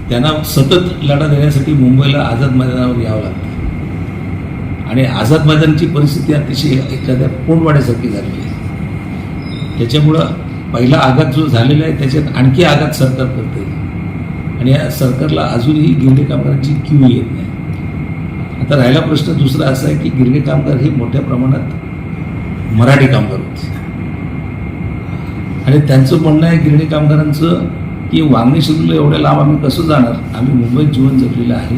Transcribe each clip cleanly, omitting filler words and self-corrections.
त्यांना सतत लढा देण्यासाठी मुंबईला आझाद मैदानावर यावं लागतं आणि आझाद मैदानाची परिस्थिती अतिशय एखाद्या पोटवाड्यासारखी झालेली आहे. त्याच्यामुळं पहिला आघात जो झालेला आहे त्याच्यात आणखी आघात सरकार करते आणि या सरकारला अजूनही गिरणी कामगारांची क्यू येत नाही. आता राहिला प्रश्न दुसरा असा आहे की गिरणी कामगार हे मोठ्या प्रमाणात मराठी कामगार होते आणि त्यांचं म्हणणं आहे गिरणी कामगारांचं की वांगणी शेड्यूल एवढ्या लांब आम्ही कसं जाणार, आम्ही मुंबईत जीवन जगलेलं आहे,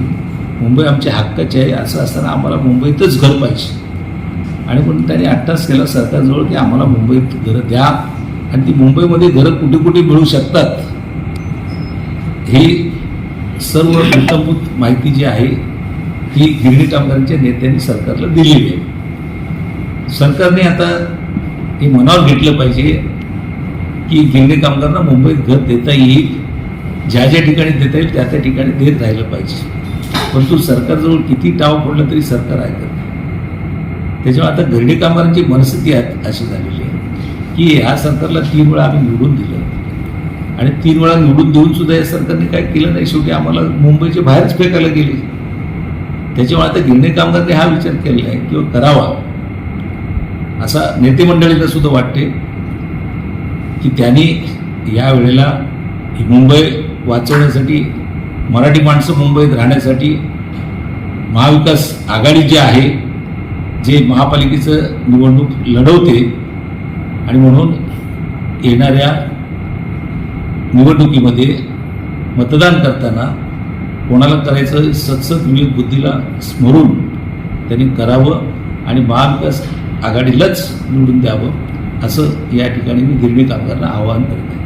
मुंबई आमच्या हक्काची आहे, असं असताना आम्हाला मुंबईतच घर पाहिजे. आणि पण त्यांनी अट्टास केला सरकारजवळ की आम्हाला मुंबईत घरं द्या आणि ती मुंबईमध्ये घरं कुठे कुठे मिळू शकतात ही सर्व मूलभूत माहिती जी आहे ही गिरणी कामगारांच्या नेत्यांनी सरकारला दिलेली आहे. सरकारने आता हे मनावर घेतलं पाहिजे की गिरणी कामगारांना मुंबईत घर देता येईल, ज्या ज्या ठिकाणी देता येईल त्या त्या ठिकाणी देत राहिलं पाहिजे. परंतु सरकारजवळ किती टाव पडलं तरी सरकार ऐकत नाही. त्याच्यामुळे आता गिरणी कामगारांची मनस्थिती अशी झालेली आहे की ह्या सरकारला 3 वेळा आम्ही निवडून दिलं आणि 3 वेळा निवडून देऊन सुद्धा या सरकारने काय केलं नाही. शेवटी आम्हाला मुंबईच्या बाहेरच फेकायला गेले. त्याच्यामुळे आता गिरणी कामगारांनी हा विचार केलेला आहे किंवा करावा असा नेते मंडळीला सुद्धा वाटते की त्यांनी या वेळेला मुंबई वाचवण्यासाठी, मराठी माणसं मुंबईत राहण्यासाठी महाविकास आघाडी जी आहे, जे महापालिकेचं निवडणूक लढवते आणि म्हणून येणाऱ्या निवडणुकीमध्ये मतदान करताना कोणाला करायचं सतसत विवेक बुद्धीला स्मरून त्यांनी करावं आणि महाविकास आघाडीलाच निवडून द्यावं असं या ठिकाणी मी गिरणी कामगारांना आवाहन करते.